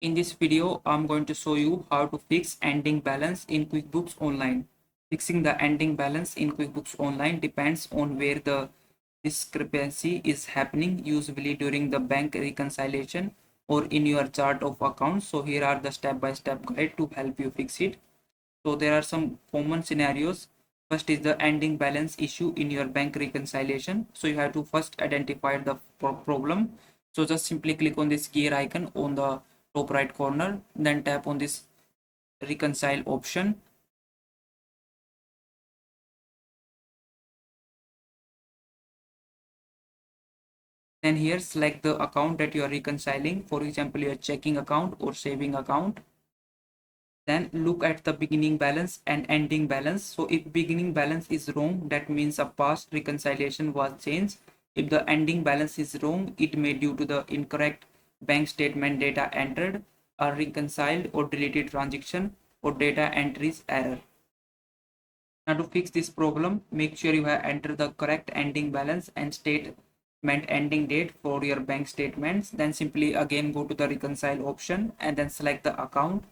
In this video, I'm going to show you how to fix ending balance in QuickBooks Online. Fixing the ending balance in QuickBooks Online depends on where the discrepancy is happening, usually during the bank reconciliation or in your chart of accounts. So here are the step-by-step guide to help you fix it. So there are some common scenarios. First is the ending balance issue in your bank reconciliation. So you have to first identify the problem. So just simply click on this gear icon on the top right corner, then tap on this reconcile option. Then here select the account that you are reconciling, for example your checking account or saving account. Then look at the beginning balance and ending balance. So if beginning balance is wrong, that means a past reconciliation was changed. If the ending balance is wrong, it may due to the incorrect bank statement data entered, a reconciled or deleted transaction, or data entries error. Now to fix this problem, make sure you have entered the correct ending balance and statement ending date for your bank statements. Then simply again go to the reconcile option and then select the account.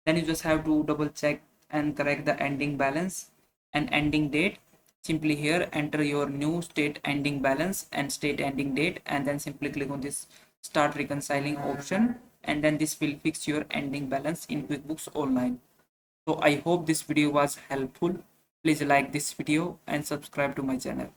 Then you just have to double check and correct the ending balance and ending date. Simply here enter your new state ending balance and state ending date, and then simply click on this start reconciling option, and then this will fix your ending balance in QuickBooks Online. So I hope this video was helpful. Please like this video and subscribe to my channel.